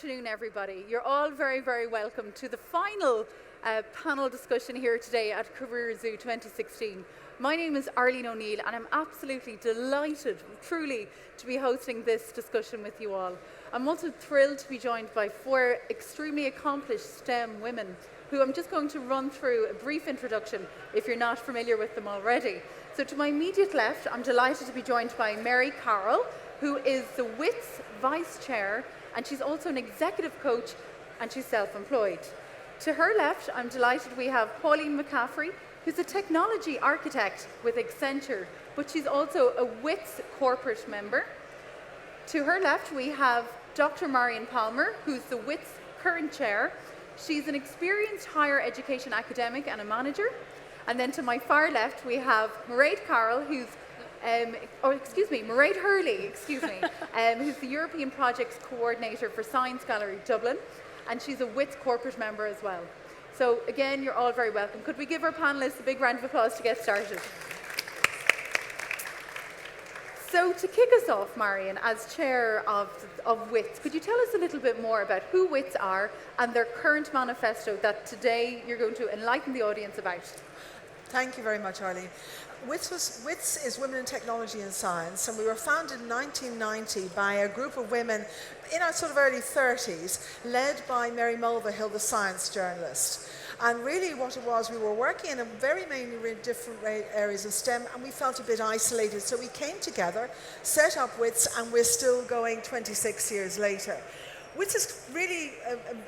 afternoon, everybody. You're all very, very welcome to the final panel discussion here today at Career Zoo 2016. My name is Arlene O'Neill, and I'm absolutely delighted, truly, to be hosting this discussion with you all. I'm also thrilled to be joined by four extremely accomplished STEM women who I'm just going to run through a brief introduction if you're not familiar with them already. So to my immediate left, I'm delighted to be joined by Mary Carroll, who is the WITS Vice Chair, and she's also an executive coach, and she's self-employed. To her left, I'm delighted we have Pauline McCaffrey, who's a technology architect with Accenture, but she's also a WITS corporate member. To her left, we have Dr. Marion Palmer, who's the WITS current chair. She's an experienced higher education academic and a manager. And then to my far left, we have Mairead Carroll, who's Mairead Hurley, who's the European Projects Coordinator for Science Gallery Dublin, and she's a WITS corporate member as well. So again, you're all very welcome. Could we give our panellists a big round of applause to get started? So to kick us off, Marion, as chair of WITS, could you tell us a little bit more about who WITS are and their current manifesto that today you're going to enlighten the audience about? Thank you very much, Arlene. WITS is Women in Technology and Science, and we were founded in 1990 by a group of women in our sort of early 30s, led by Mary Mulvihill, the science journalist. And really what it was, we were working in a very mainly different areas of STEM, and we felt a bit isolated. So we came together, set up WITS, and we're still going 26 years later. WITS is really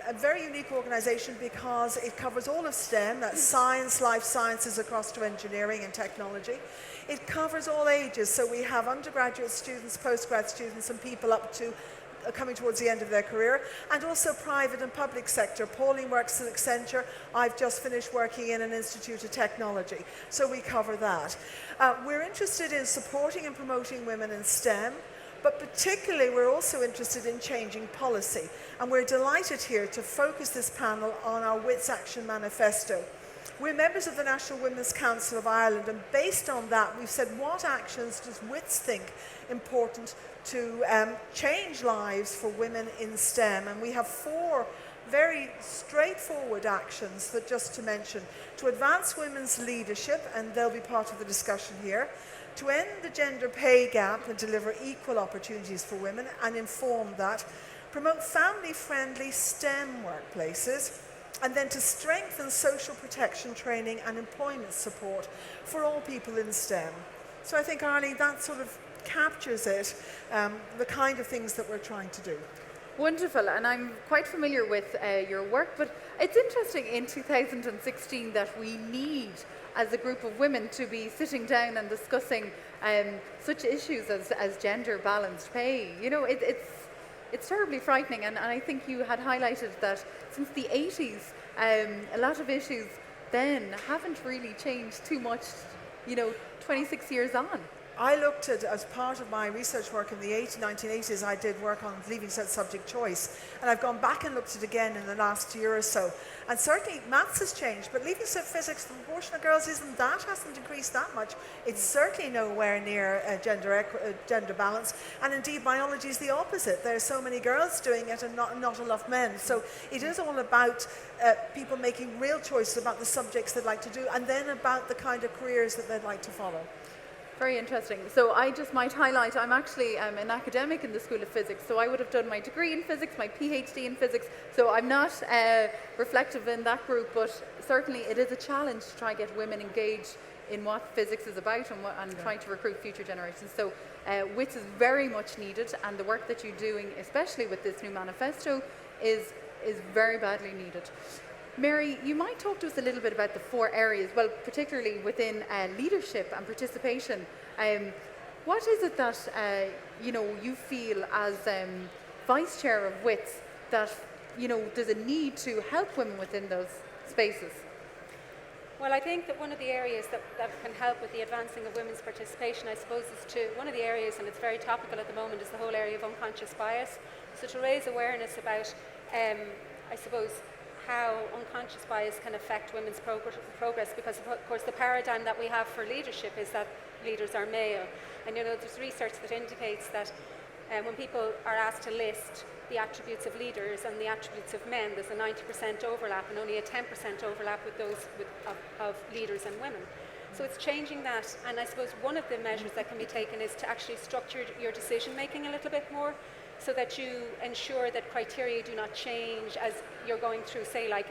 a very unique organisation because it covers all of STEM, that's science, life sciences across to engineering and technology. It covers all ages, so we have undergraduate students, postgrad students, and people up to coming towards the end of their career, and also private and public sector. Pauline works in Accenture. I've just finished working in an Institute of Technology, so we cover that. We're interested in supporting and promoting women in STEM, but particularly we're also interested in changing policy. And we're delighted here to focus this panel on our WITS Action Manifesto. We're members of the National Women's Council of Ireland, and based on that, we've said, what actions does WITS think important to change lives for women in STEM? And we have four very straightforward actions that just to mention. To advance women's leadership, and they'll be part of the discussion here. To end the gender pay gap and deliver equal opportunities for women and inform that. Promote family-friendly STEM workplaces. And then to strengthen social protection training and employment support for all people in STEM. So I think, Arlene, that sort of captures it, the kind of things that we're trying to do. Wonderful, and I'm quite familiar with your work, but it's interesting in 2016 that we need, as a group of women, to be sitting down and discussing such issues as gender balanced pay. You know, it's terribly frightening, and I think you had highlighted that since the 80s, a lot of issues then haven't really changed too much, 26 years on. I looked at, as part of my research work in the 1980s, I did work on leaving cert subject choice, and I've gone back and looked at it again in the last year or so. And certainly maths has changed, but leaving cert physics, the proportion of girls hasn't increased that much. It's certainly nowhere near gender balance, and indeed biology is the opposite. There are so many girls doing it and not enough men. So it is all about people making real choices about the subjects they'd like to do, and then about the kind of careers that they'd like to follow. Very interesting. So I just might highlight, I'm actually an academic in the School of Physics, so I would have done my degree in physics, my PhD in physics, so I'm not reflective in that group, but certainly it is a challenge to try and get women engaged in what physics is about and trying to recruit future generations. So WITS is very much needed, and the work that you're doing, especially with this new manifesto, is very badly needed. Mary, you might talk to us a little bit about the four areas, well, particularly within leadership and participation. What is it that you feel as Vice Chair of WITS that there's a need to help women within those spaces? Well, I think that one of the areas that can help with the advancing of women's participation, I suppose, one of the areas, and it's very topical at the moment, is the whole area of unconscious bias. So to raise awareness about, I suppose, how unconscious bias can affect women's progress, because of course the paradigm that we have for leadership is that leaders are male, and there's research that indicates that when people are asked to list the attributes of leaders and the attributes of men, there's a 90% overlap and only a 10% overlap with those of leaders and women. So it's changing that, and I suppose one of the measures that can be taken is to actually structure your decision making a little bit more, so that you ensure that criteria do not change as you're going through, say, like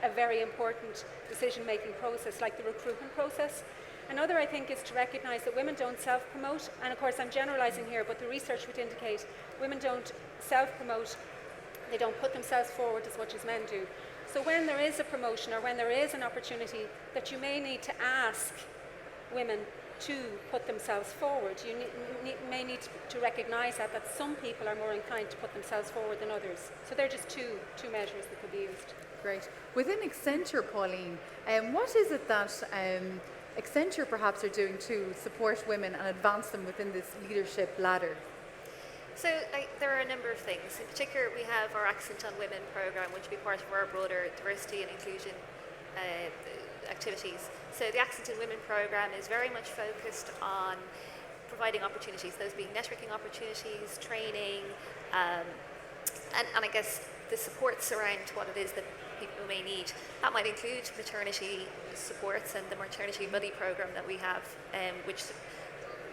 a very important decision making process like the recruitment process. Another, I think, is to recognise that women don't self-promote, and of course I'm generalising here, but the research would indicate women don't self-promote, they don't put themselves forward as much as men do. So when there is a promotion or when there is an opportunity that you may need to ask women to put themselves forward, you may need to recognise that some people are more inclined to put themselves forward than others. So they're just two measures that could be used. Great. Within Accenture, Pauline, what is it that Accenture perhaps are doing to support women and advance them within this leadership ladder? So there are a number of things. In particular, we have our Accent on Women programme, which will be part of our broader diversity and inclusion activities. So the Accent on Women programme is very much focused on providing opportunities, those being networking opportunities, training, and I guess the supports around what it is that people may need. That might include maternity supports and the maternity buddy programme that we have, which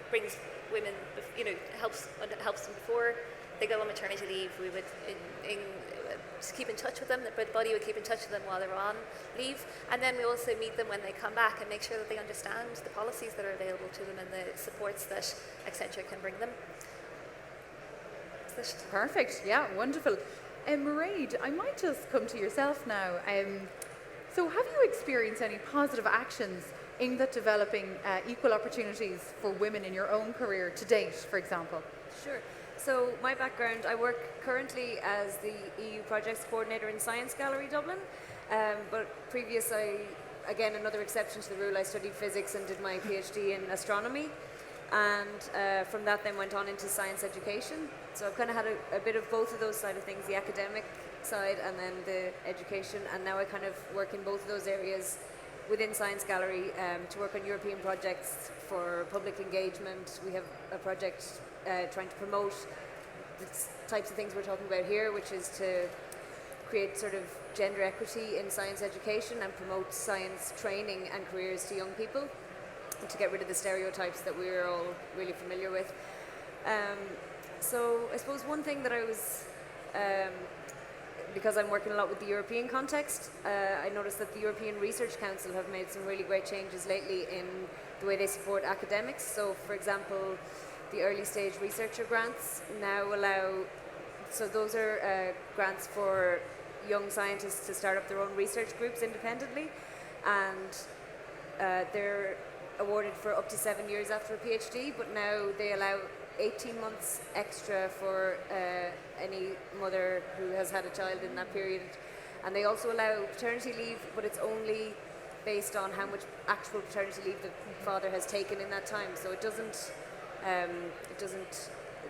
brings women, helps them before they go on maternity leave. We would keep in touch with them. The buddy would keep in touch with them while they're on leave, and then we also meet them when they come back and make sure that they understand the policies that are available to them and the supports that Accenture can bring them. Perfect. Yeah, wonderful. Mairead, I might just come to yourself now. So have you experienced any positive actions aimed at developing equal opportunities for women in your own career to date, for example? Sure. So my background, I work currently as the EU Projects Coordinator in Science Gallery Dublin, but again, another exception to the rule, I studied physics and did my PhD in astronomy, and from that then went on into science education. So I've kind of had a bit of both of those side of things, the academic side and then the education, and now I kind of work in both of those areas within Science Gallery to work on European projects for public engagement. We have a project trying to promote the types of things we're talking about here, which is to create sort of gender equity in science education and promote science training and careers to young people, and to get rid of the stereotypes that we're all really familiar with. So I suppose one thing that I was, because I'm working a lot with the European context, I noticed that the European Research Council have made some really great changes lately in the way they support academics. So for example, the early stage researcher grants now allow, so those are grants for young scientists to start up their own research groups independently, and they're awarded for up to 7 years after a PhD, but now they allow 18 months extra for any mother who has had a child in that period. And they also allow paternity leave, but it's only based on how much actual paternity leave the father has taken in that time. So it doesn't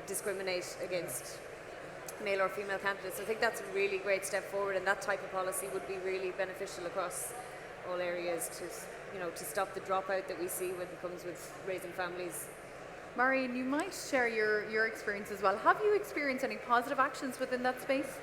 discriminate against male or female candidates. I think that's a really great step forward, and that type of policy would be really beneficial across all areas to stop the dropout that we see when it comes with raising families. Marion, you might share your experience as well. Have you experienced any positive actions within that space?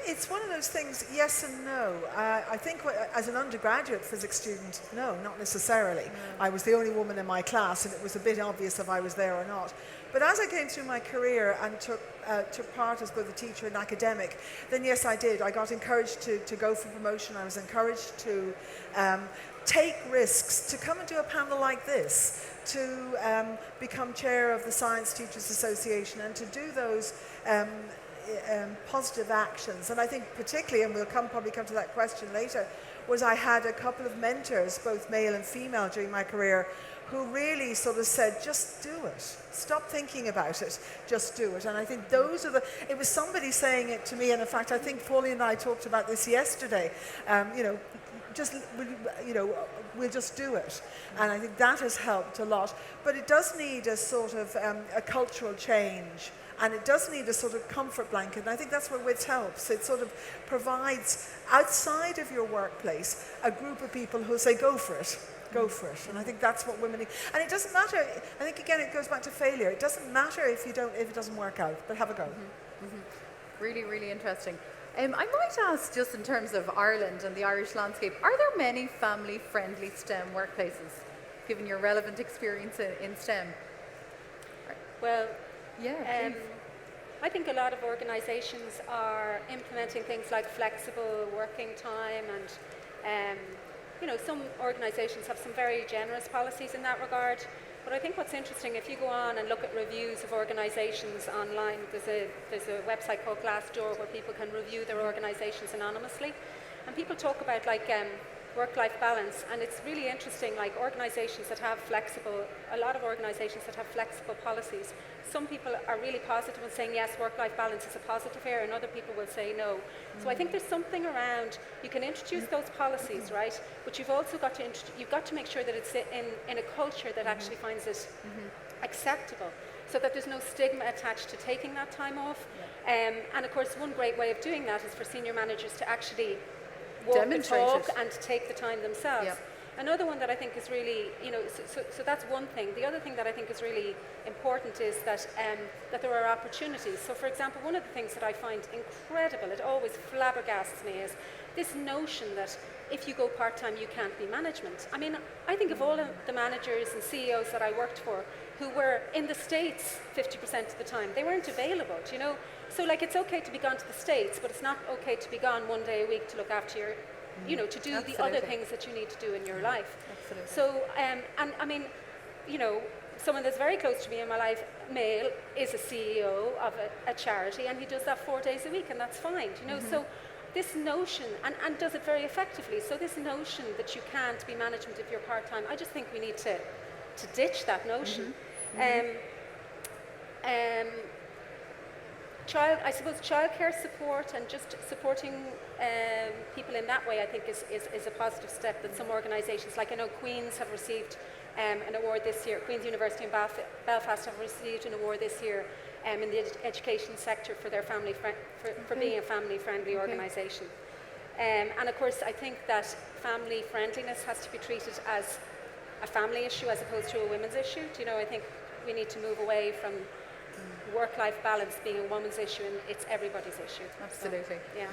It's one of those things, yes and no. I think as an undergraduate physics student, no, not necessarily. I was the only woman in my class, and it was a bit obvious if I was there or not. But as I came through my career and took part as both a teacher and academic, then yes, I did. I got encouraged to go for promotion. I was encouraged to take risks, to come and do a panel like this, to become chair of the Science Teachers Association, and to do those positive actions. And I think particularly, and we'll probably come to that question later, was I had a couple of mentors, both male and female, during my career, who really sort of said, just do it. Stop thinking about it, just do it. And I think those are it was somebody saying it to me, and in fact, I think Pauline and I talked about this yesterday, we'll just do it. And I think that has helped a lot. But it does need a sort of a cultural change. And it does need a sort of comfort blanket, and I think that's where WITS helps. It sort of provides, outside of your workplace, a group of people who say, go for it. go for it. And I think that's what women need. And it doesn't matter, I think again it goes back to failure. It doesn't matter if it doesn't work out, but have a go. Really, really interesting. I might ask, just in terms of Ireland and the Irish landscape, are there many family-friendly STEM workplaces, given your relevant experience in STEM? Well, Yeah, please. I think a lot of organisations are implementing things like flexible working time, and some organisations have some very generous policies in that regard. But I think what's interesting, if you go on and look at reviews of organisations online, there's a website called Glassdoor where people can review their organisations anonymously, and people talk about work-life balance, and it's really interesting, like organisations that have a lot of organisations that have flexible policies. Some people are really positive in saying yes, work-life balance is a positive area, and other people will say no. So I think there's something around, you can introduce those policies, right? But you've also got to make sure that it's in a culture that actually finds it acceptable, so that there's no stigma attached to taking that time off. And of course, one great way of doing that is for senior managers to actually walk the talk and take the time themselves. Yep. Another one that I think is really, so that's one thing. The other thing that I think is really important is that there are opportunities. So for example, one of the things that I find incredible, it always flabbergasts me, is this notion that if you go part-time, you can't be management. I mean, I think of all of the managers and CEOs that I worked for who were in the States 50% of the time. They weren't available, So it's okay to be gone to the States, but it's not okay to be gone one day a week to look after your, to do the other things that you need to do in your life. Absolutely. So, and I mean, someone that's very close to me in my life, male, is a CEO of a charity, and he does that 4 days a week, and that's fine, So this notion, and does it very effectively, so this notion that you can't be management if you're part-time, I just think we need to ditch that notion. I suppose childcare support and just supporting people in that way, I think is a positive step that some organisations, like I know Queen's have received an award this year. Queen's University in Belfast have received an award this year in the education sector for their for being a family-friendly organisation. And of course, I think that family friendliness has to be treated as a family issue as opposed to a women's issue. I think we need to move away from work-life balance being a woman's issue, and it's everybody's issue. Absolutely. So, yeah.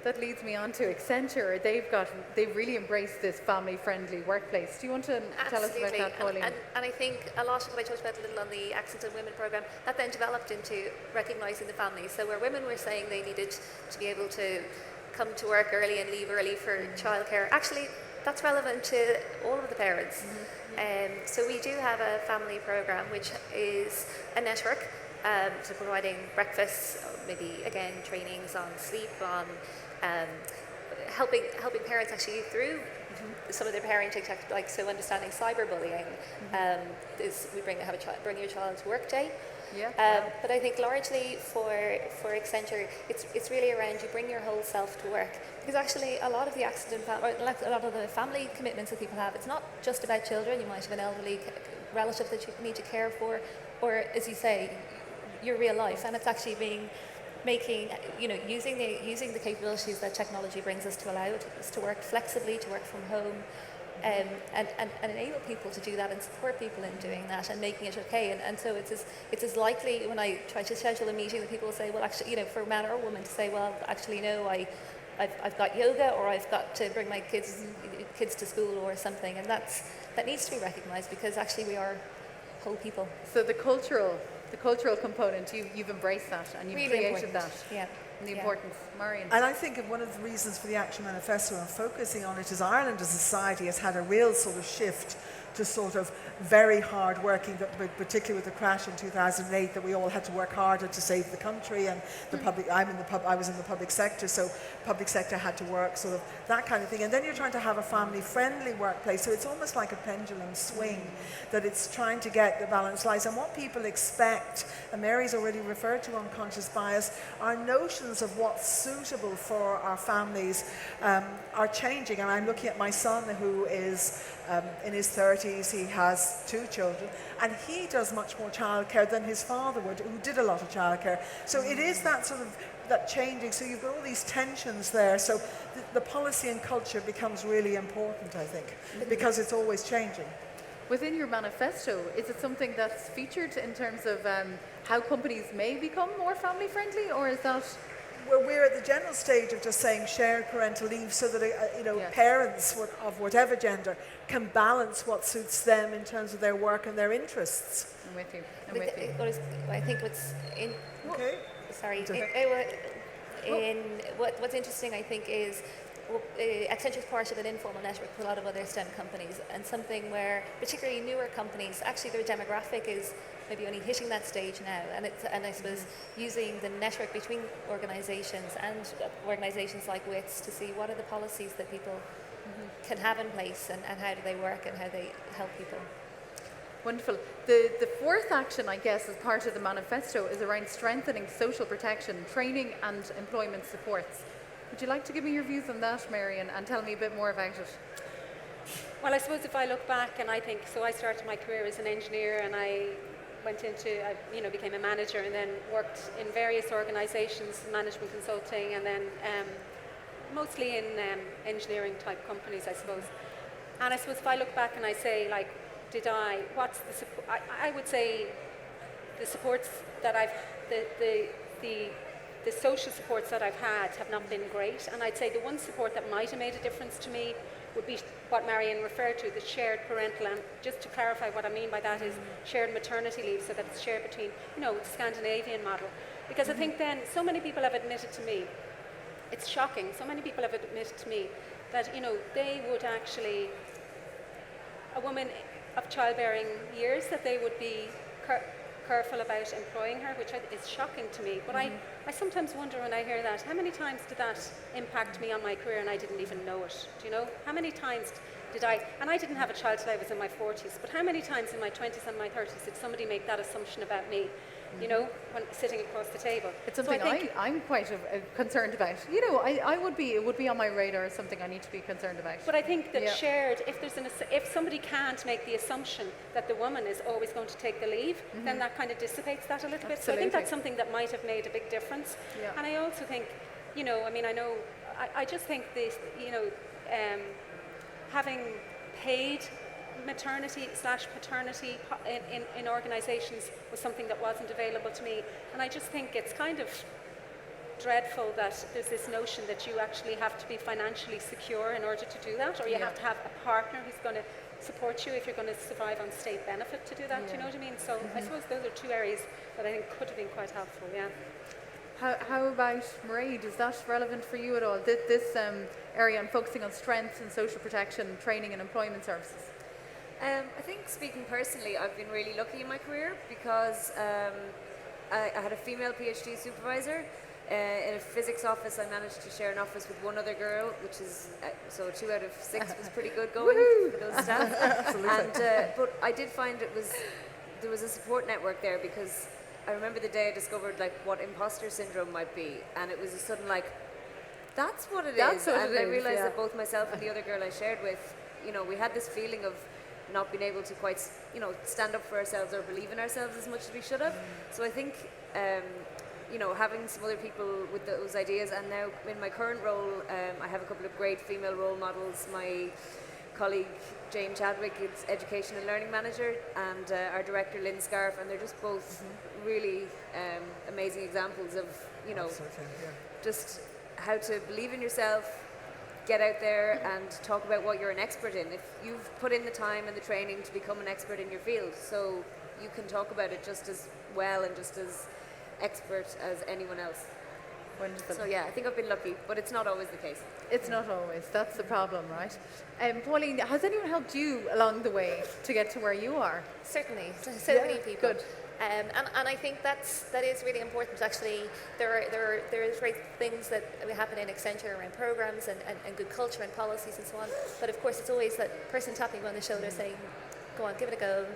That leads me on to Accenture. They've really embraced this family-friendly workplace. Do you want to tell us about that, Pauline? And I think a lot of what I talked about a little on the Accent on Women programme, that then developed into recognising the family. So where women were saying they needed to be able to come to work early and leave early for childcare, actually that's relevant to all of the parents. So we do have a family programme which is a network, so providing breakfasts, maybe again trainings on sleep, on helping parents actually through some of their parenting tech, like so understanding cyberbullying. Is we bring your child to work day. But I think largely for Accenture, it's really around you bring your whole self to work, because actually a lot of the a lot of the family commitments that people have, it's not just about children. You might have an elderly relative that you need to care for, or as you say, your real life, and it's actually using the capabilities that technology brings us to allow us to work flexibly, to work from home. And enable people to do that and support people in doing that and making it okay. And so it's as likely when I try to schedule a meeting that people will say, well, actually, for a man or a woman to say, well, actually, no, I've got yoga, or I've got to bring my kids to school or something. And that needs to be recognised, because actually we are whole people. So the cultural component, you've embraced that and you've Really created important. that. Yeah. And the importance. Marion. And I think one of the reasons for the Action Manifesto and focusing on it is Ireland as a society has had a real sort of shift to sort of very hard working, particularly with the crash in 2008, that we all had to work harder to save the country, and the public, I was in the public sector, so public sector had to work, sort of that kind of thing. And then you're trying to have a family-friendly workplace, so it's almost like a pendulum swing, that it's trying to get the balance right. And what people expect, and Mary's already referred to unconscious bias, our notions of what's suitable for our families are changing. And I'm looking at my son, who is in his 30s, he has 2 children, and he does much more childcare than his father would, who did a lot of childcare. So it is that sort of that changing. So you've got all these tensions there. So the policy and culture becomes really important, I think, because it's always changing. Within your manifesto, is it something that's featured in terms of how companies may become more family friendly, or is that? Well, we're at the general stage of just saying shared parental leave, so that Yes. parents of whatever gender can balance what suits them in terms of their work and their interests. I'm with you. I think what's in, Okay. sorry, It's okay. what's interesting, I think, is Accenture is part of an informal network with a lot of other STEM companies, and something where particularly newer companies, actually their demographic is maybe only hitting that stage now, and I suppose using the network between organisations and organisations like WITS to see what are the policies that people can have in place, and how do they work and how they help people. Wonderful. The fourth action, I guess, as part of the manifesto is around strengthening social protection, training and employment supports. Would you like to give me your views on that, Marion, and tell me a bit more about it? Well, I suppose if I look back, and I think, so I started my career as an engineer, and I went into, became a manager, and then worked in various organisations, management consulting, and then mostly in engineering type companies, I suppose. And I suppose if I look back and I say, like, what's the support? I would say the supports that the social supports that I've had have not been great, and I'd say the one support that might have made a difference to me would be what Marion referred to, the shared parental, and just to clarify what I mean by that is shared maternity leave, so that it's shared between, the Scandinavian model. Because I think then so many people have admitted to me, it's shocking, so many people have admitted to me that, they would actually, a woman of childbearing years, that they would be careful about employing her, which is shocking to me. But I sometimes wonder when I hear that, how many times did that impact me on my career and I didn't even know it? Do you know? How many times did and I didn't have a child till I was in my 40s, but how many times in my 20s and my 30s did somebody make that assumption about me? When sitting across the table. It's something I'm quite concerned about. It would be on my radar as something I need to be concerned about. But I think that shared, if somebody can't make the assumption that the woman is always going to take the leave, then that kind of dissipates that a little bit. So I think that's something that might have made a big difference. Yeah. And I also think, I just think this, having paid maternity/paternity in organisations was something that wasn't available to me, and I just think it's kind of dreadful that there's this notion that you actually have to be financially secure in order to do that, or you have to have a partner who's going to support you if you're going to survive on state benefit to do that. Do you know what I mean? So I suppose those are two areas that I think could have been quite helpful. Yeah. How about Mairead? Is that relevant for you at all? This area on focusing on strengths and social protection, training and employment services. I think, speaking personally, I've been really lucky in my career because I had a female PhD supervisor. In a physics office, I managed to share an office with one other girl, which is, so 2 out of 6 was pretty good going for those staff. And, but I did find there was a support network there, because I remember the day I discovered what imposter syndrome might be, and it was a sudden that's what it is. And I realised that both myself and the other girl I shared with, we had this feeling of not being able to quite, stand up for ourselves or believe in ourselves as much as we should have. So I think, having some other people with those ideas, and now in my current role, I have a couple of great female role models. My colleague Jane Chadwick is Education and Learning Manager, and our director Lynn Scarf, and they're just both really amazing examples of, just how to believe in yourself, get out there and talk about what you're an expert in. If you've put in the time and the training to become an expert in your field, so you can talk about it just as well and just as expert as anyone else. Wonderful. So yeah, I think I've been lucky, but it's not always the case. It's not always. That's the problem, right? Pauline, has anyone helped you along the way to get to where you are? Certainly, so many people. Good. And I think that is really important. Actually, there is great things that happen in Accenture around programs and good culture and policies and so on. But of course, it's always that person tapping you on the shoulder saying, "Go on, give it a go.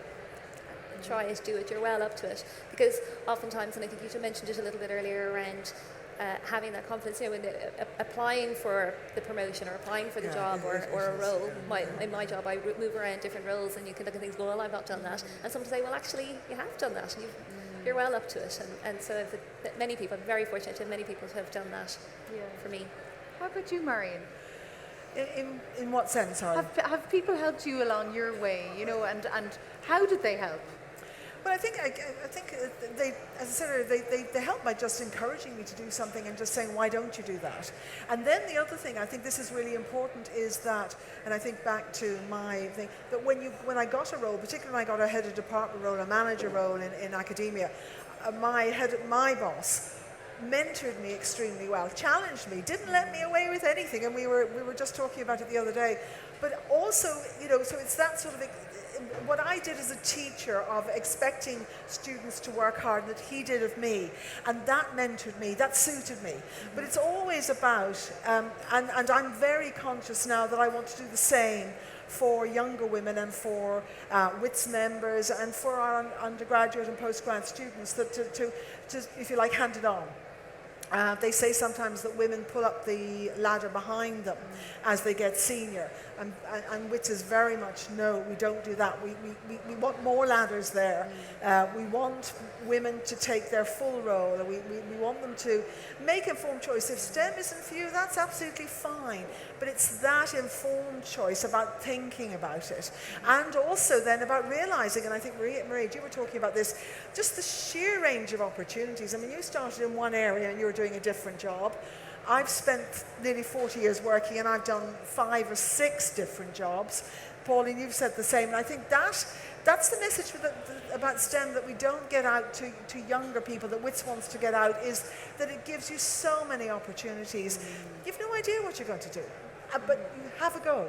Try it, do it. You're well up to it." Because oftentimes, and I think you mentioned it a little bit earlier around having that confidence, when applying for the promotion or applying for the job or a role. In my job, I move around different roles, and you can look at things and go, "Well, I've not done that," and some say, "Well, actually, you have done that. you're well up to it. And so many people, I'm very fortunate to have many people who have done that for me. How about you, Marion? In what sense, sorry? Have people helped you along your way, and how did they help? Well, I think they, as I said earlier, they help by just encouraging me to do something and just saying, why don't you do that? And then the other thing, I think this is really important, is that, and I think back to my thing, that when I got a role, particularly when I got a head of department role, a manager role in academia, my boss mentored me extremely well, challenged me, didn't let me away with anything, and we were just talking about it the other day. But also, so it's that sort of what I did as a teacher of expecting students to work hard that he did of me, and that mentored me, that suited me. But it's always about, and I'm very conscious now that I want to do the same for younger women and for WITS members and for our undergraduate and postgrad students, that to if you like, hand it on. They say sometimes that women pull up the ladder behind them as they get senior. And WITS is very much, no, we don't do that. We want more ladders there. We want women to take their full role. We want them to make informed choice. If STEM isn't for you, that's absolutely fine. But it's that informed choice about thinking about it. And also then about realizing, and I think Mairead, you were talking about this, just the sheer range of opportunities. I mean, you started in one area and you were doing a different job. I've spent nearly 40 years working and I've done 5 or 6 different jobs. Pauline, you've said the same, and I think that's the message about STEM that we don't get out to younger people, that WITS wants to get out, is that it gives you so many opportunities. You've no idea what you're going to do, but you have a go.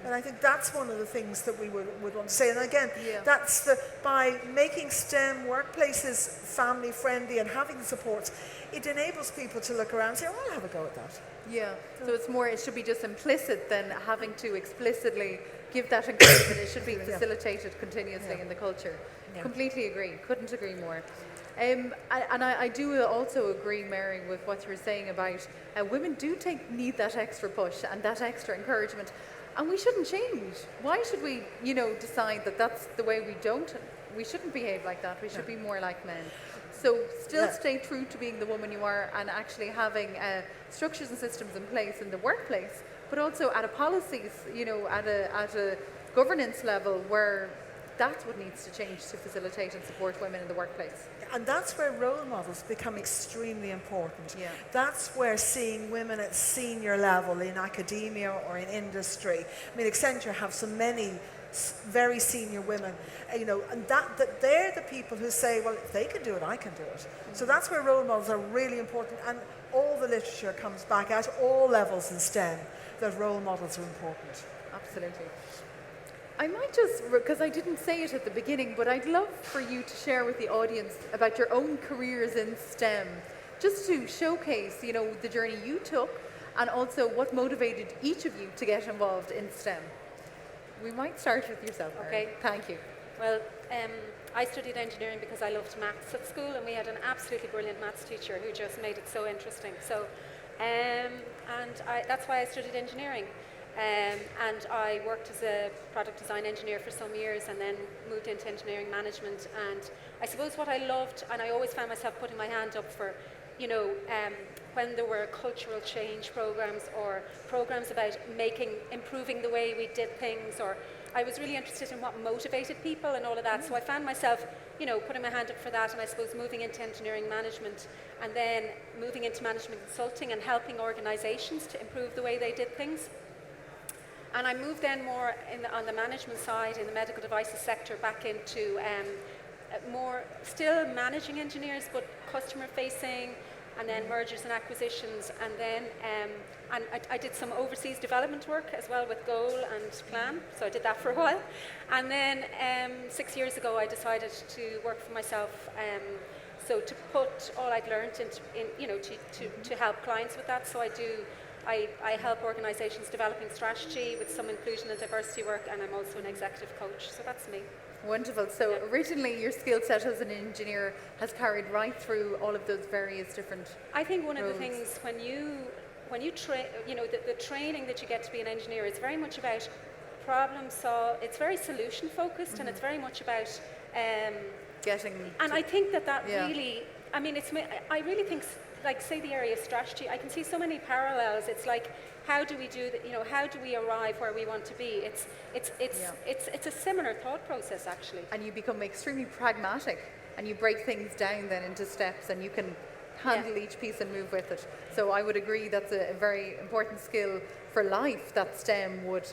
And I think that's one of the things that we would want to say. And again, that's by making STEM workplaces family friendly and having the supports, it enables people to look around and say, oh, I'll have a go at that. Yeah, so it should be just implicit than having to explicitly give that encouragement. It should be facilitated continuously in the culture. Yeah. Completely agree, couldn't agree more. And I do also agree, Mary, with what you were saying about women do need that extra push and that extra encouragement. And we shouldn't change. Why should we, decide that that's the way we shouldn't behave like that. We should be more like men. So still stay true to being the woman you are and actually having structures and systems in place in the workplace, but also at a policies, at a governance level where that's what needs to change to facilitate and support women in the workplace. And that's where role models become extremely important. Yeah. That's where seeing women at senior level in academia or in industry. I mean, Accenture have so many very senior women, and that they're the people who say, well, if they can do it, I can do it. So that's where role models are really important, and all the literature comes back at all levels in STEM that role models are important. Absolutely. I might just, because I didn't say it at the beginning, but I'd love for you to share with the audience about your own careers in STEM, just to showcase, the journey you took and also what motivated each of you to get involved in STEM. We might start with yourself, Marion. Okay. Thank you. Well, I studied engineering because I loved maths at school, and we had an absolutely brilliant maths teacher who just made it so interesting. So, that's why I studied engineering. And I worked as a product design engineer for some years and then moved into engineering management. And I suppose what I loved, and I always found myself putting my hand up for, when there were cultural change programs or programs about improving the way we did things, or I was really interested in what motivated people and all of that. So I found myself, putting my hand up for that, and I suppose moving into engineering management and then moving into management consulting and helping organizations to improve the way they did things. And I moved then more on the management side in the medical devices sector back into more still managing engineers, but customer facing, and then mergers and acquisitions. And then I did some overseas development work as well with Goal and Plan. So I did that for a while. And then 6 years ago, I decided to work for myself. So to put all I'd learned to help clients with that. So I help organizations developing strategy with some inclusion and diversity work, and I'm also an executive coach. So that's me. Wonderful. So originally your skill set as an engineer has carried right through all of those various different I think one roles. of the things when you train, the training that you get to be an engineer is very much about problem solve. It's very solution focused, and it's very much about. Getting. And I think that Yeah. really. I mean, I really think, like, say the area of strategy. I can see so many parallels. It's like, how do we do that? You know, how do we arrive where we want to be? It's a similar thought process, actually. And you become extremely pragmatic, and you break things down then into steps, and you can handle each piece and move with it. So I would agree that's a very important skill for life that STEM would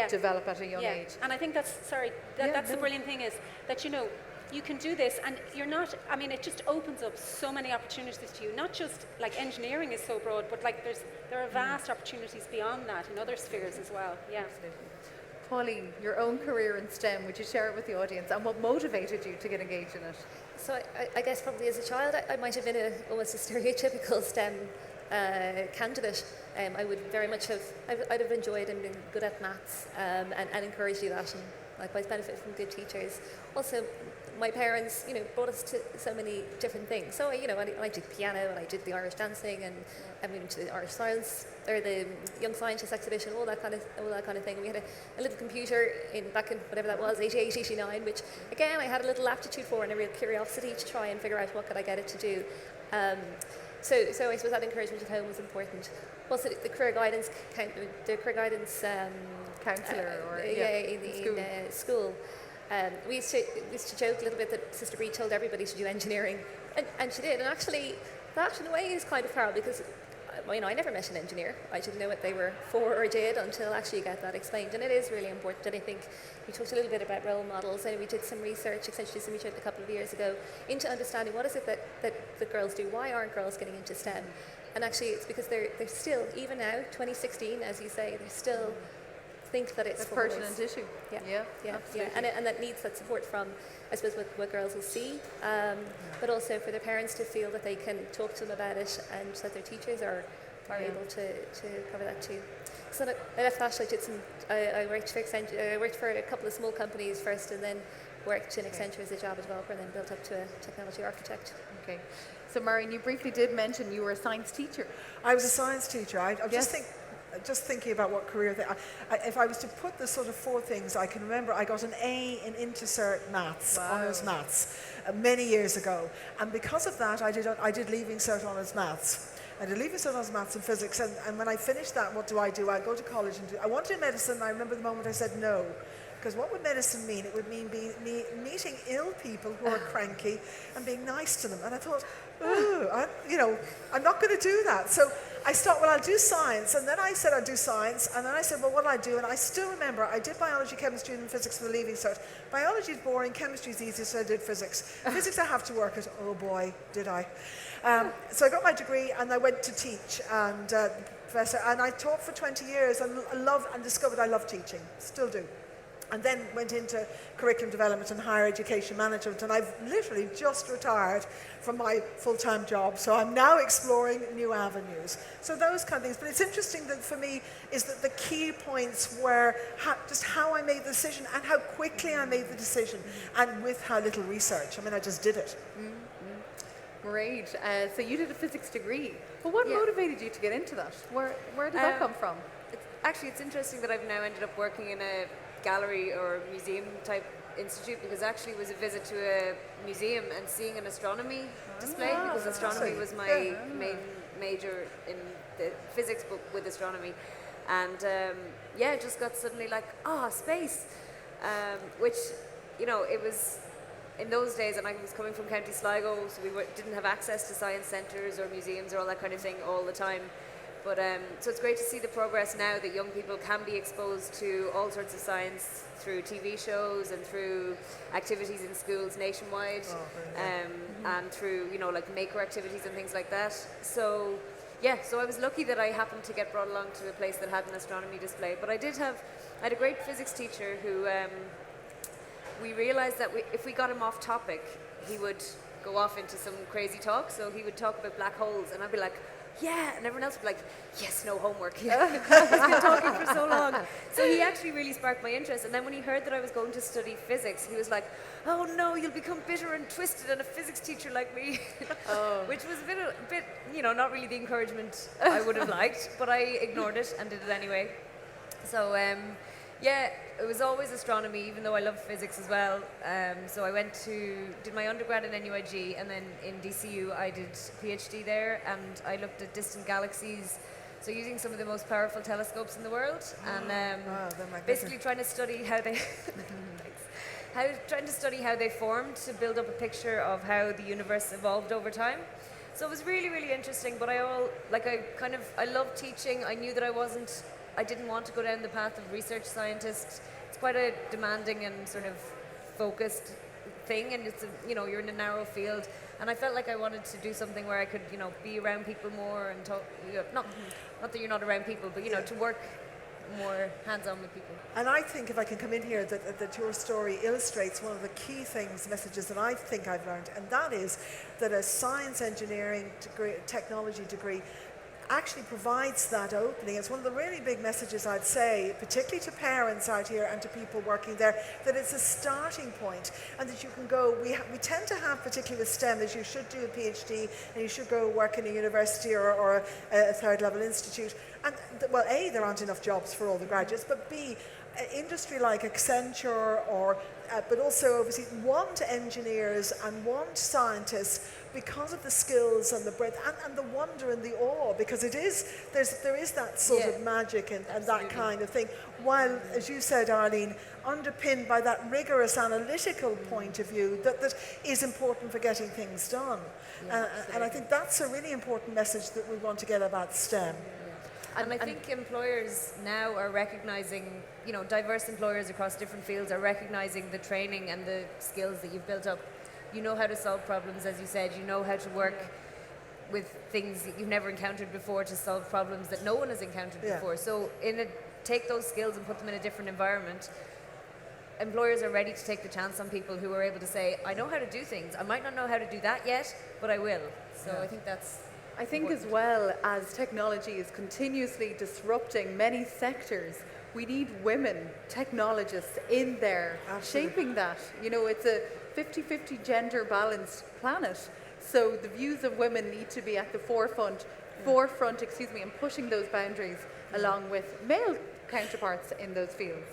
develop at a young age. And I think that's the brilliant thing is that, you know, you can do this, and you're not, I mean, it just opens up so many opportunities to you. Not just, like, engineering is so broad, but, like, there are vast opportunities beyond that in other spheres as well. Yeah. Absolutely. Pauline, your own career in STEM, would you share it with the audience, and what motivated you to get engaged in it? So I guess probably as a child I might have been almost a stereotypical STEM candidate. I would very much have, I'd have enjoyed and been good at maths and encouraged you that, and likewise benefit from good teachers. Also, my parents, you know, brought us to so many different things. So, you know, I did piano, and I did the Irish dancing, and I moved into the Irish Science, or the Young Scientist exhibition, all that kind of thing. We had a little computer back in whatever that was, 88, 89, which again I had a little aptitude for and a real curiosity to try and figure out what could I get it to do. So I suppose that encouragement at home was important. Also, the career guidance Counsellor in school. We used to joke a little bit that Sister Bree told everybody to do engineering, and she did. And actually, that in a way is kind of proud, because you know, I never met an engineer. I didn't know what they were for or did until actually you get that explained. And it is really important. And I think we talked a little bit about role models, and we did some research, essentially some research a couple of years ago, into understanding what is it that the girls do. Why aren't girls getting into STEM? And actually, it's because they're still, even now, 2016, as you say, they're still think that it's a pertinent issue. Yeah. And that needs that support from, I suppose, what girls will see, but also for their parents to feel that they can talk to them about it, and that their teachers are able to cover that too. So I left that. I worked for a couple of small companies first, and then worked in Accenture as a Java developer, and then built up to a technology architect. Okay. So Marion, you briefly did mention you were a science teacher. I was a science teacher. I just thinking about what career if I was to put the sort of four things, I can remember I got an A in Intercert Maths, Honours Maths, many years ago, and because of that I did Leaving Cert Honours Maths. I did Leaving Cert Honours Maths and Physics, and when I finished that, what do? I go to college and I wanted medicine, and I remember the moment I said no. Because what would medicine mean? It would mean meeting ill people who are cranky and being nice to them. And I thought, I'm not going to do that. So I thought, well, I'll do science. And then I said I'd do science. And then I said, well, what do I do? And I still remember I did biology, chemistry, and physics for the Leaving Cert. Biology is boring. Chemistry is easy, so I did physics. Physics I have to work at. Oh, boy, did I. So I got my degree, and I went to teach. And professor, and I taught for 20 years, and discovered I love teaching. Still do. And then went into curriculum development and higher education management, and I've literally just retired from my full-time job, so I'm now exploring new avenues. So those kind of things. But it's interesting that for me is that the key points were just how I made the decision and how quickly I made the decision, and with how little research. I mean, I just did it. Great. So you did a physics degree. But what motivated you to get into that? Where did that come from? It's interesting that I've now ended up working in a gallery or museum type institute, because actually it was a visit to a museum and seeing an astronomy display, because astronomy was my main major in the physics book with astronomy, and it just got suddenly like, space, which, you know, it was in those days, and I was coming from County Sligo, so we didn't have access to science centres or museums or all that kind of thing all the time. But so it's great to see the progress now that young people can be exposed to all sorts of science through TV shows and through activities in schools nationwide, and through, you know, like maker activities and things like that. So I was lucky that I happened to get brought along to a place that had an astronomy display. But I had a great physics teacher who we realized that if we got him off topic, he would go off into some crazy talk. So he would talk about black holes, and I'd be like, yeah, and everyone else would be like, yes, no homework. He's been talking for so long. So he actually really sparked my interest. And then when he heard that I was going to study physics, he was like, oh no, you'll become bitter and twisted and a physics teacher like me. Which was a bit, you know, not really the encouragement I would have liked, but I ignored it and did it anyway. So Yeah, it was always astronomy, even though I love physics as well. So I did my undergrad in NUIG, and then in DCU I did PhD there, and I looked at distant galaxies, so using some of the most powerful telescopes in the world, and basically trying to study how they how they formed to build up a picture of how the universe evolved over time. So it was really, really interesting, but I love teaching. I knew that I didn't want to go down the path of research scientist. It's quite a demanding and sort of focused thing, and you're in a narrow field. And I felt like I wanted to do something where I could, be around people more and talk. Not that you're not around people, but to work more hands-on with people. And I think, if I can come in here, that your story illustrates one of the key messages that I think I've learned, and that is that a science, engineering degree, technology degree actually provides that opening. It's one of the really big messages, I'd say, particularly to parents out here and to people working there, that it's a starting point and that you can go. We tend to have, particularly with STEM, that you should do a PhD and you should go work in a university or a third level institute. And well, A, there aren't enough jobs for all the graduates, but B, industry like Accenture but also obviously want engineers and want scientists because of the skills and the breadth and the wonder and the awe, because there is that sort of magic and that kind of thing, while, as you said, Arlene, underpinned by that rigorous analytical point of view that is important for getting things done. And I think that's a really important message that we want to get about STEM. And I think employers now are recognizing, diverse employers across different fields are recognizing the training and the skills that you've built up. You know how to solve problems, as you said. You know how to work with things that you've never encountered before to solve problems that no one has encountered before. So take those skills and put them in a different environment. Employers are ready to take the chance on people who are able to say, I know how to do things. I might not know how to do that yet, but I will. So I think that's... I think as well as technology is continuously disrupting many sectors, we need women technologists in there shaping that. It's a 50-50 gender balanced planet. So the views of women need to be at the forefront, and pushing those boundaries along with male counterparts in those fields.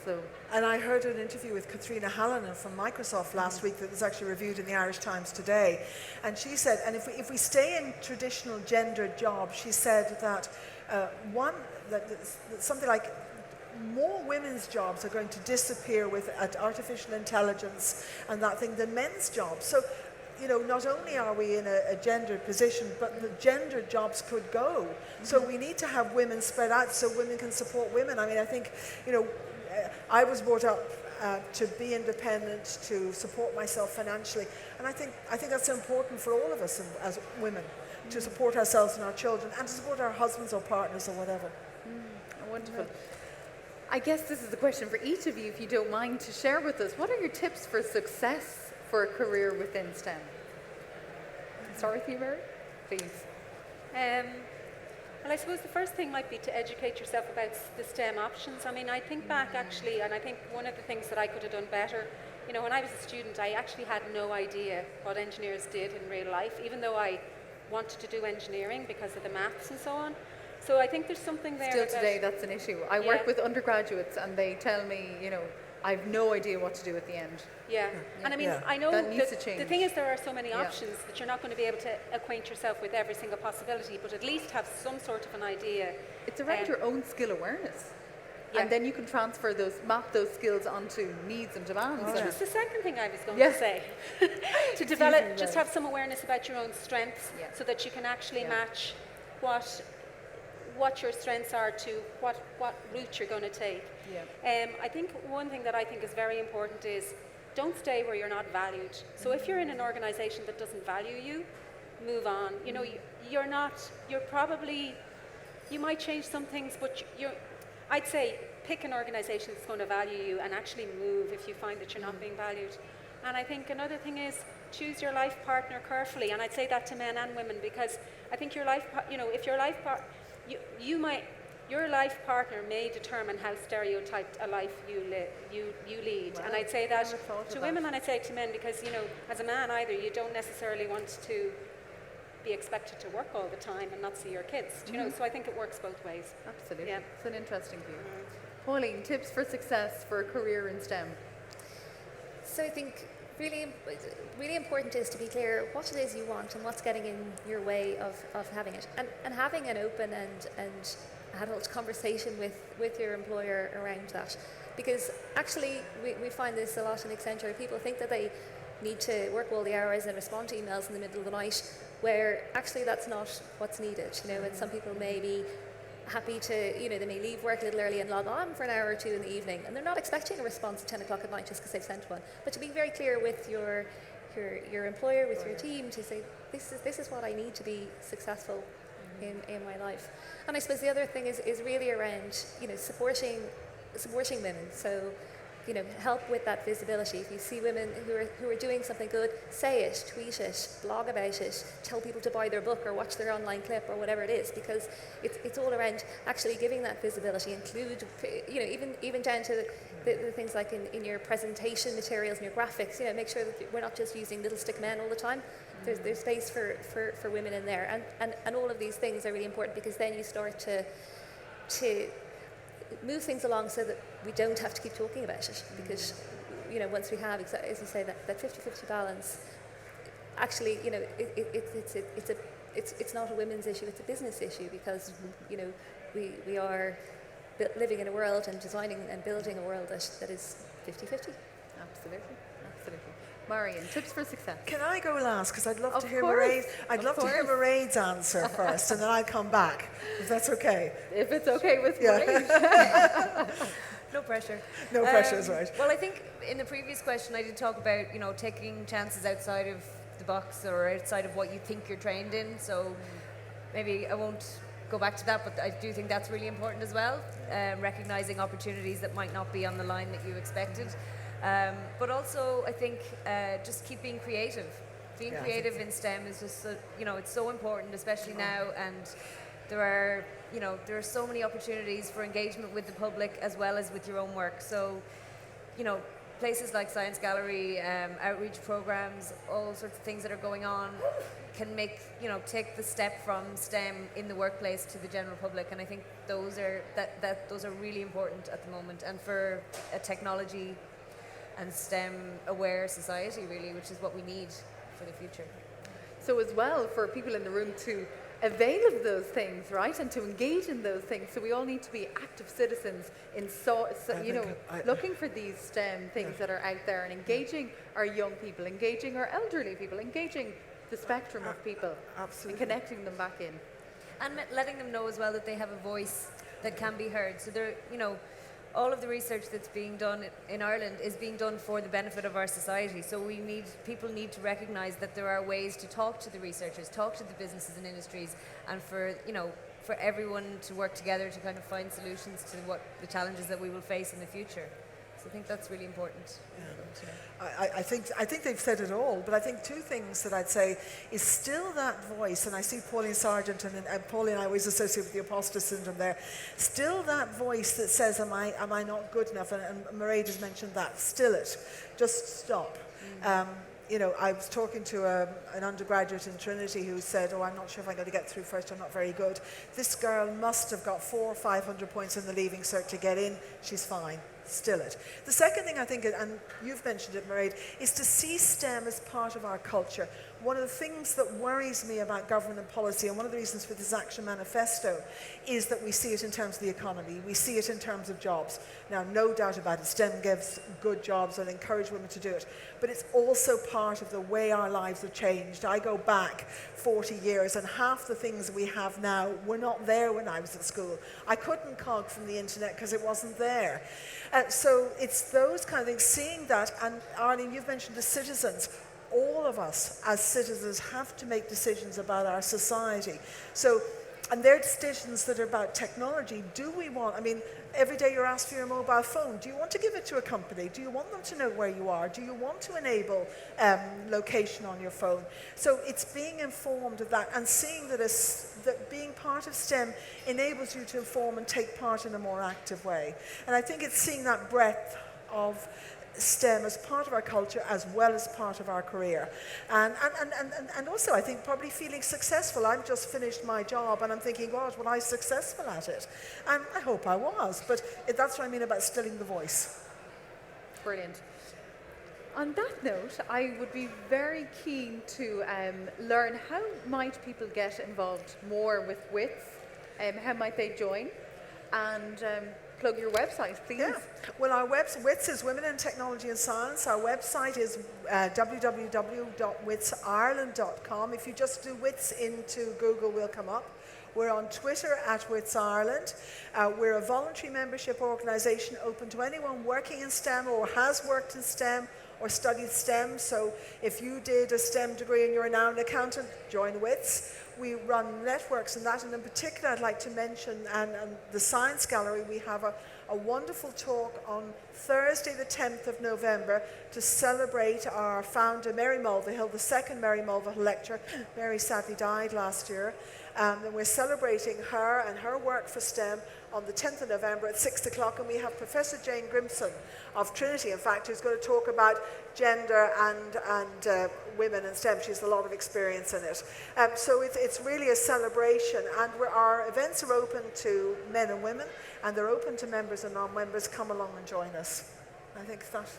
And I heard an interview with Katrina Hallinan from Microsoft last week that was actually reviewed in the Irish Times today, and she said, and if we stay in traditional gendered jobs, she said that something like more women's jobs are going to disappear with artificial intelligence and that thing than men's jobs. So not only are we in a gendered position, but the gendered jobs could go. So we need to have women spread out so women can support women. I mean, I think, I was brought up to be independent, to support myself financially. And I think that's important for all of us as women, to support ourselves and our children and to support our husbands or partners or whatever. Wonderful. I guess this is a question for each of you, if you don't mind to share with us. What are your tips for success for a career within STEM? Start with you, Mary, please. Well, I suppose the first thing might be to educate yourself about the STEM options. I mean, I think back actually, and I think one of the things that I could have done better, when I was a student, I actually had no idea what engineers did in real life, even though I wanted to do engineering because of the maths and so on. So I think there's something there. Still today, that's an issue. I work with undergraduates and they tell me, I have no idea what to do at the end. Yeah. And I mean, I know that needs to change. The thing is there are so many options that you're not going to be able to acquaint yourself with every single possibility, but at least have some sort of an idea. It's around your own skill awareness. And then you can map those skills onto needs and demands. Which was the second thing I was going to say. To develop, just have some awareness about your own strengths so that you can actually match what your strengths are to what route you're going to take. I think one thing that I think is very important is don't stay where you're not valued. So if you're in an organization that doesn't value you, move on. You might change some things, but I'd say pick an organization that's going to value you and actually move if you find that you're not being valued. And I think another thing is choose your life partner carefully, and I'd say that to men and women, because I think your life, if your life partner, your life partner may determine how stereotyped a life you lead. Well, and I'd say that to women and I'd say to men, because, as a man either, you don't necessarily want to be expected to work all the time and not see your kids. So I think it works both ways. Absolutely. Yeah. It's an interesting view. Pauline, tips for success for a career in STEM? So I think really important is to be clear what it is you want and what's getting in your way of having it. And having an open and adult conversation with your employer around that. Because actually we find this a lot in Accenture. People think that they need to work all the hours and respond to emails in the middle of the night, where actually that's not what's needed. And some people may be happy to, they may leave work a little early and log on for an hour or two in the evening, and they're not expecting a response at 10 o'clock at night just because they've sent one. But to be very clear with your employer, with your team, to say, this is what I need to be successful in my life. And I suppose the other thing is really around, supporting women. So, help with that visibility. If you see women who are doing something good, say it, tweet it, blog about it, tell people to buy their book or watch their online clip or whatever it is, because it's all around actually giving that visibility. Include, even down to the things like in your presentation materials and your graphics. Make sure that we're not just using little stick men all the time. There's space for women in there, and all of these things are really important, because then you start to move things along so that we don't have to keep talking about it, because once we have, as you say, that 50-50 balance, actually it's not a women's issue, it's a business issue, because we are living in a world and designing and building a world that is 50-50. Absolutely. Marion, tips for success. Can I go last? Because I'd love Of to hear course. Mairead. I'd love to hear Mairead's answer first, and then I'll come back, if that's okay. If it's okay with Yeah. Mairead. No pressure. No pressure is right. Well, I think in the previous question I did talk about, taking chances outside of the box or outside of what you think you're trained in. So maybe I won't go back to that, but I do think that's really important as well. Recognizing opportunities that might not be on the line that you expected. But also, I think just keep being creative. Being creative in STEM is just, it's so important, especially now. And there are so many opportunities for engagement with the public as well as with your own work. So, places like Science Gallery, outreach programs, all sorts of things that are going on can make, take the step from STEM in the workplace to the general public. And I think those are really important at the moment. And for a technology and STEM-aware society, really, which is what we need for the future. So as well, for people in the room to avail of those things, right, and to engage in those things. So we all need to be active citizens in looking for these STEM things that are out there, and engaging our young people, engaging our elderly people, engaging the spectrum of people, Absolutely. and connecting them back in. And letting them know as well that they have a voice that can be heard. So they're, all of the research that's being done in Ireland is being done for the benefit of our society. So people need to recognise that there are ways to talk to the researchers, talk to the businesses and industries, and for everyone to work together to kind of find solutions to what the challenges that we will face in the future. So I think that's really important. I think they've said it all, but I think two things that I'd say is still that voice, and I see Pauline Sargent and Pauline I always associate with the imposter syndrome there, still that voice that says, am I not good enough? And Mairead has mentioned that. Still it. Just stop. I was talking to an undergraduate in Trinity who said, I'm not sure if I'm going to get through first, I'm not very good. This girl must have got 400 or 500 points in the Leaving Cert to get in. She's fine. Still it. The second thing I think, and you've mentioned it, Mairead, is to see STEM as part of our culture. One of the things that worries me about government and policy, and one of the reasons for this Action Manifesto, is that we see it in terms of the economy. We see it in terms of jobs. Now, no doubt about it, STEM gives good jobs and encourage women to do it. But it's also part of the way our lives have changed. I go back 40 years, and half the things we have now were not there when I was at school. I couldn't cog from the internet because it wasn't there. So it's those kind of things, seeing that, and Arlene, you've mentioned the citizens. All of us as citizens have to make decisions about our society. So, and they're decisions that are about technology. Do we want, every day you're asked for your mobile phone. Do you want to give it to a company? Do you want them to know where you are? Do you want to enable location on your phone? So it's being informed of that and seeing that being part of STEM enables you to inform and take part in a more active way. And I think it's seeing that breadth of STEM as part of our culture as well as part of our career. And also, I think, probably feeling successful. I've just finished my job and I'm thinking, God, was I successful at it? And I hope I was, but that's what I mean about stilling the voice. Brilliant. On that note, I would be very keen to learn how might people get involved more with WITS, how might they join, and plug your website, please. Yeah. Well, our WITS is Women in Technology and Science. Our website is www.witsireland.com. If you just do WITS into Google, we'll come up. We're on Twitter at WITS Ireland. We're a voluntary membership organisation open to anyone working in STEM or has worked in STEM or studied STEM. So if you did a STEM degree and you're now an accountant, join WITS. We run networks and that, and in particular I'd like to mention and the Science Gallery. We have a wonderful talk on Thursday the 10th of November to celebrate our founder Mary Mulvihill, the second Mary Mulvihill lecturer. Mary sadly died last year. And we're celebrating her and her work for STEM on the 10th of November at 6 o'clock, and we have Professor Jane Grimson of Trinity, in fact, who's going to talk about gender and women in STEM. She has a lot of experience in it. So it's really a celebration, and our events are open to men and women, and they're open to members and non-members. Come along and join us. I think that's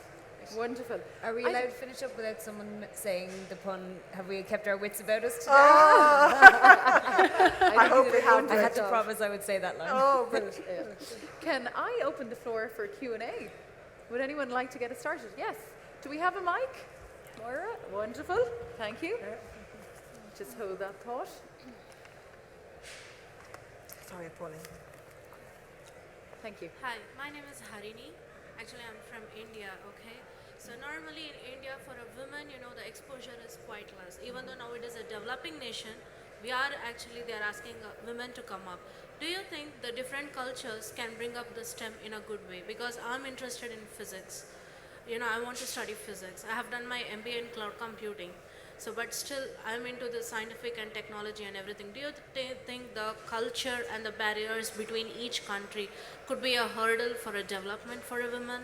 wonderful. Are we allowed to finish up without someone saying the pun, have we kept our wits about us today? I hope we have. I had to promise I would say that line. Oh, but Can I open the floor for Q&A? Would anyone like to get us started? Yes. Do we have a mic? Moira? Wonderful. Thank you. Just hold that thought. sorry, Pauline. Thank you. Hi, my name is Harini. Actually, I'm from India, okay? So normally in India, for a woman, the exposure is quite less. Even though now it is a developing nation, they're asking women to come up. Do you think the different cultures can bring up the STEM in a good way? Because I'm interested in physics. I want to study physics. I have done my MBA in cloud computing. So, but still, I'm into the scientific and technology and everything. Do you think the culture and the barriers between each country could be a hurdle for a development for a woman?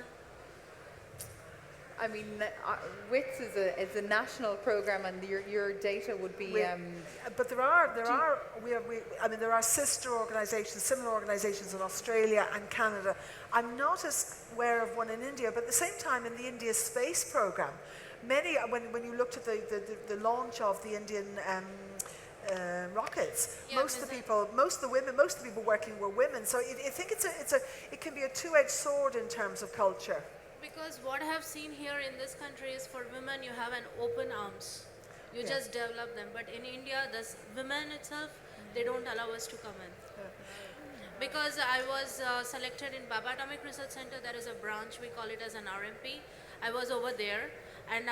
I mean, WITS is a national program, and your data would be. But there are sister organisations, similar organisations in Australia and Canada. I'm not as aware of one in India, but at the same time, in the India space program, many when you looked at the launch of the Indian rockets, most of the people working were women. So I think it can be a two-edged sword in terms of culture. Because what I have seen here in this country is for women, you have an open arms. You just develop them. But in India, the women itself, they don't allow us to come in. Because I was selected in Baba Atomic Research Center, there is a branch, we call it as an RMP. I was over there. And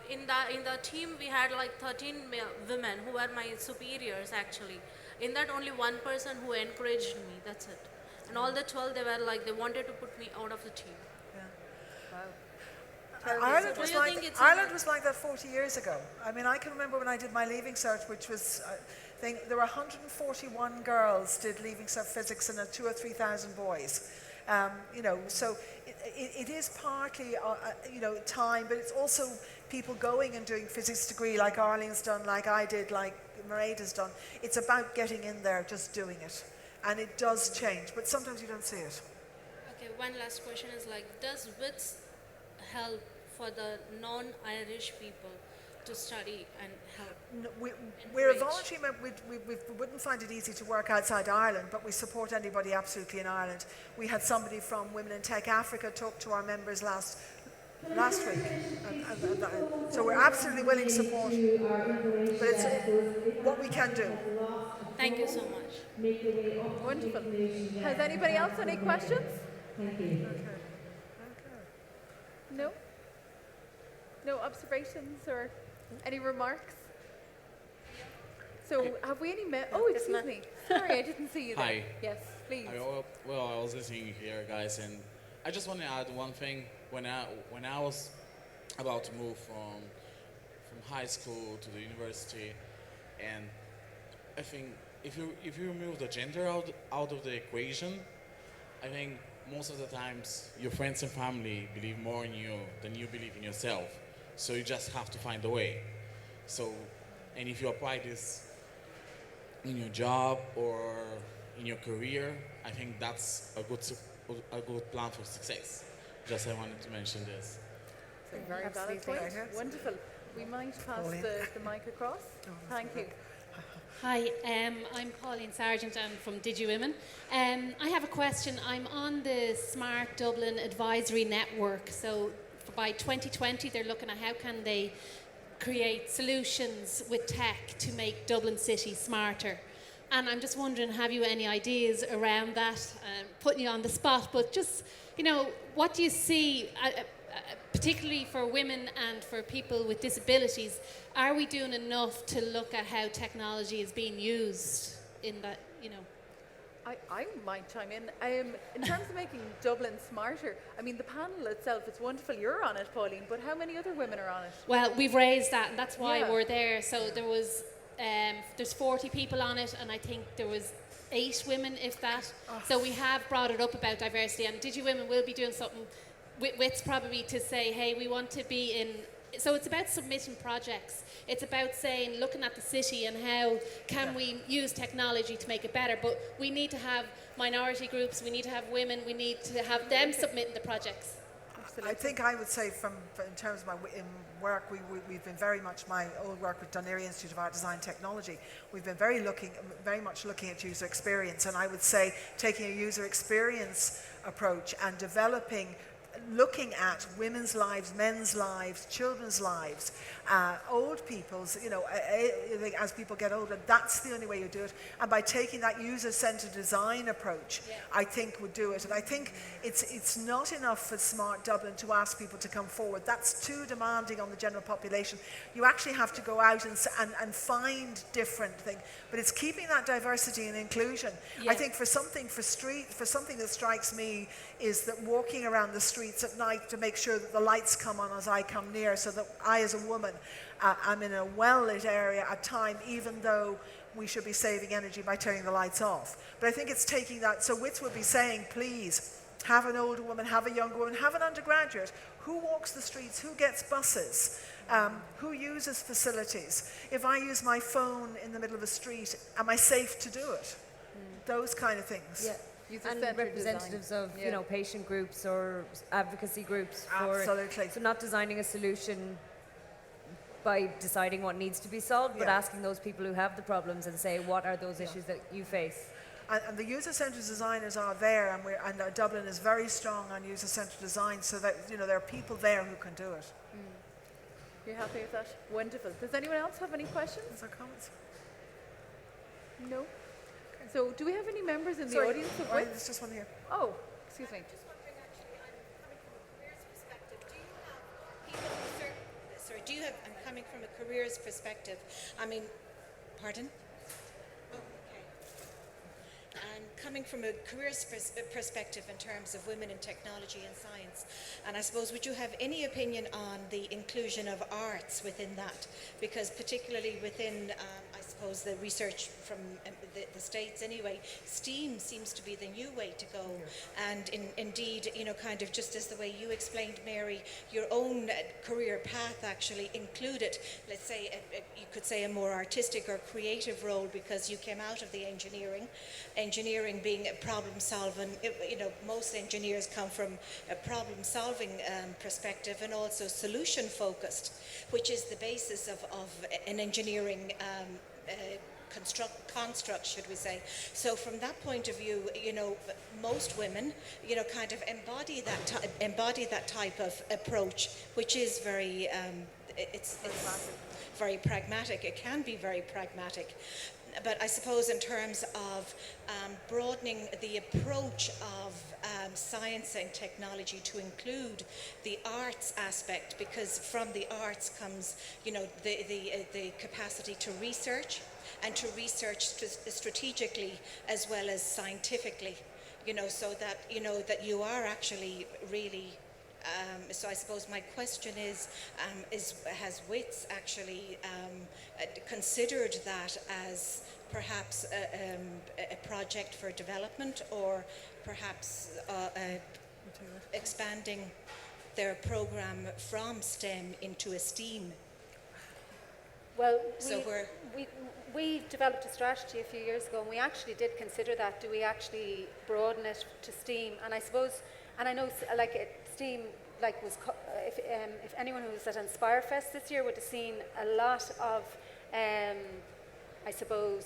in the team, we had like 13 women who were my superiors actually. In that, only one person who encouraged me, that's it. And all the 12, they wanted to put me out of the team. Ireland was like that 40 years ago. I mean, I can remember when I did my Leaving Cert, which was, I think there were 141 girls did Leaving Cert physics and 2,000 or 3,000 boys. So it is partly, time, but it's also people going and doing physics degree like Arlene's done, like I did, like Mairead has done. It's about getting in there, just doing it. And it does change, but sometimes you don't see it. Okay, one last question is does WITS help for the non-Irish people to study and help? No, we're a voluntary member. We wouldn't find it easy to work outside Ireland, but we support anybody absolutely in Ireland. We had somebody from Women in Tech Africa talk to our members last week. So we're absolutely willing to support, but it's what we can do. Thank you so much. Wonderful. Has anybody else any questions? Thank you. No? No observations or any remarks? So have we any excuse me. Sorry, I didn't see you there. Hi. Yes, please. I was listening here, guys, and I just want to add one thing. When I was about to move from high school to the university, and I think if you remove the gender out of the equation, I think most of the times your friends and family believe more in you than you believe in yourself. So you just have to find a way. So, and if you apply this in your job or in your career, I think that's a good plan for success. Just I wanted to mention this. So very valid point. Wonderful. We might pass the mic across. Thank you. Hi, I'm Pauline Sargent. I'm from DigiWomen. I have a question. I'm on the Smart Dublin Advisory Network. So by 2020, they're looking at how can they create solutions with tech to make Dublin City smarter. And I'm just wondering, have you any ideas around that? Putting you on the spot, but just, what do you see, particularly for women and for people with disabilities? Are we doing enough to look at how technology is being used in that, I might chime in. In terms of making Dublin smarter, I mean, the panel itself, it's wonderful you're on it, Pauline, but how many other women are on it? Well, we've raised that, and that's why we're there. So there was, there's 40 people on it, and I think there was 8 women, if that. So we have brought it up about diversity, and DigiWomen will be doing something with WITS probably to say, hey, we want to be in. So it's about submitting projects. It's about saying, looking at the city and how can we use technology to make it better. But we need to have minority groups, we need to have women, we need to have them submitting the projects. I think I would say in terms of my work, we've been very much, my old work with Dún Laoghaire Institute of Art, Design, Technology, we've been very much looking at user experience, and I would say taking a user experience approach and looking at women's lives, men's lives, children's lives, old people's, as people get older, that's the only way you do it. And by taking that user-centered design approach, I think would do it. And I think it's not enough for Smart Dublin to ask people to come forward. That's too demanding on the general population. You actually have to go out and find different things. But it's keeping that diversity and inclusion. I think for something that strikes me is that walking around the streets at night to make sure that the lights come on as I come near, so that I as a woman am in a well-lit area at time, even though we should be saving energy by turning the lights off. But I think it's taking that, so WITS would be saying, please, have an older woman, have a younger woman, have an undergraduate. Who walks the streets? Who gets buses? Who uses facilities? If I use my phone in the middle of a street, am I safe to do it? Those kind of things. Yeah. And representatives of patient groups or advocacy groups. Absolutely. So not designing a solution by deciding what needs to be solved, but asking those people who have the problems and say, what are those issues that you face? And the user-centered designers are there, and Dublin is very strong on user-centered design, so that there are people there who can do it. You're happy with that? Wonderful. Does anyone else have any questions or comments? No. So, do we have any members in the audience of WITS? There's just one here. Oh, excuse me. Just wondering, actually, I'm coming from a careers perspective. I mean, pardon? Oh, okay. And coming from a careers perspective in terms of women in technology and science, and I suppose, would you have any opinion on the inclusion of arts within that? Because particularly within, I suppose, the research from the States anyway, STEAM seems to be the new way to go. And indeed, kind of just as the way you explained, Mary, your own career path actually included, let's say, you could say a more artistic or creative role, because you came out of the engineering being a problem solving, most engineers come from a problem solving perspective, and also solution focused, which is the basis of an engineering construct, should we say. So from that point of view, most women, kind of embody that type of approach, which is very, it's very pragmatic. It can be very pragmatic. But I suppose in terms of broadening the approach of science and technology to include the arts aspect, because from the arts comes, the capacity to research, and to research strategically as well as scientifically, so that, that you are actually really So I suppose my question is has WITS actually considered that as perhaps a project for development, or perhaps expanding their program from STEM into a STEAM? Well, So we developed a strategy a few years ago, and we actually did consider that. Do we actually broaden it to STEAM? And I suppose, and I know, STEAM, if anyone who was at Inspire Fest this year would have seen a lot of, I suppose,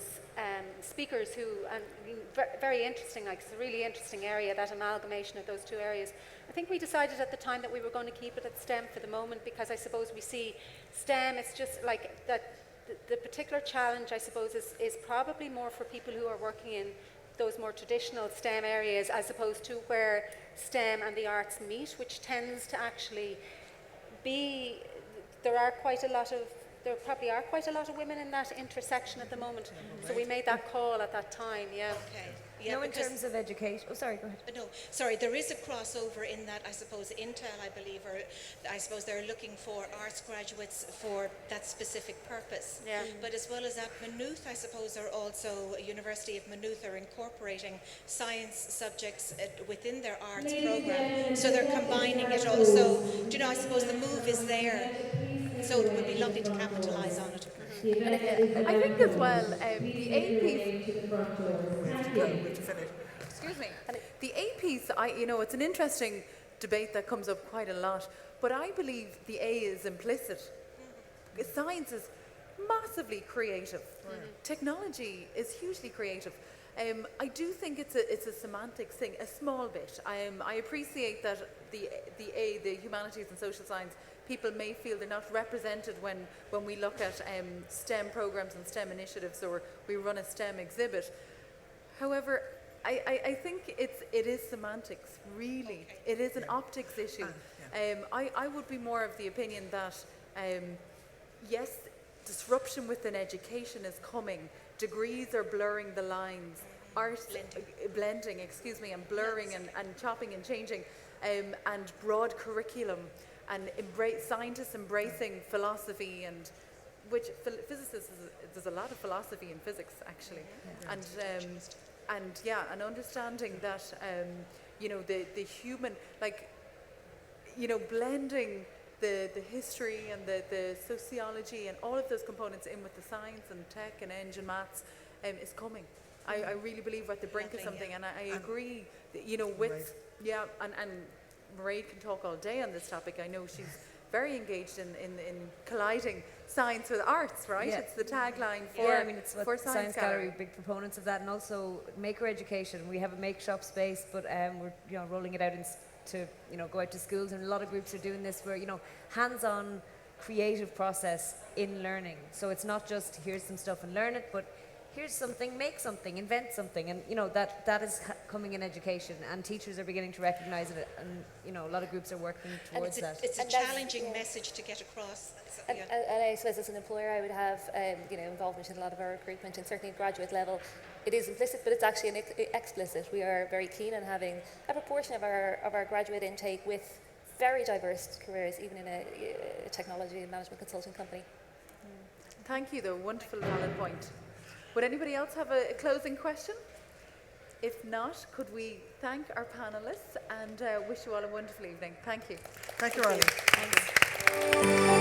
speakers who, and very interesting, like it's a really interesting area, that amalgamation of those two areas. I think we decided at the time that we were going to keep it at STEM for the moment, because I suppose we see STEM, it's just like that. The particular challenge, I suppose, is probably more for people who are working in those more traditional STEM areas, as opposed to where STEM and the arts meet, which tends to actually be, there probably are quite a lot of women in that intersection at the moment. So we made that call at that time, yeah. Okay. Yeah, in terms of education, oh sorry, go ahead. No, sorry, there is a crossover in that, I suppose Intel, I believe, or I suppose they're looking for arts graduates for that specific purpose. Yeah. But as well as that, Maynooth, I suppose, are also, University of Maynooth are incorporating science subjects within their arts program. So they're combining it also. Do you know, I suppose the move is there. So it would be lovely to capitalise on it. I think as well, the APs. Excuse me. The APs, it's an interesting debate that comes up quite a lot, but I believe the A is implicit. Science is massively creative. Technology is hugely creative. I do think it's a semantics thing, a small bit. I appreciate that the A, the humanities and social science, people may feel they're not represented when we look at STEM programs and STEM initiatives, or we run a STEM exhibit. However, I think it is semantics, really. Okay. It is an optics issue. I would be more of the opinion that, yes, disruption within education is coming. Degrees are blurring the lines. Blending, and blurring and chopping and changing, and broad curriculum, and scientists embracing philosophy, and which physicists, there's a lot of philosophy in physics actually, and an understanding that the human, blending the history and the sociology and all of those components in with the science and tech and eng and maths is coming. I really believe we're at the brink of something, and I agree, with, and Mairead can talk all day on this topic. I know she's very engaged in colliding science with arts, right? Yeah. It's the tagline for, it's for what Science Gallery, big proponents of that, and also maker education. We have a make shop space, but we're rolling it out to go out to schools, and a lot of groups are doing this where hands-on creative process in learning. So it's not just here's some stuff and learn it, but here's something, make something, invent something, and that is coming in education, and teachers are beginning to recognise it, and a lot of groups are working towards that. It's a challenging message to get across. So, and I suppose as an employer, I would have involvement in a lot of our recruitment, and certainly at graduate level, it is implicit, but it's actually explicit. We are very keen on having a proportion of our graduate intake with very diverse careers, even in a technology and management consulting company. Thank you, though. Wonderful, valid point. Would anybody else have a closing question? If not, could we thank our panelists and wish you all a wonderful evening. Thank you. Thank you, Arlene. Thanks.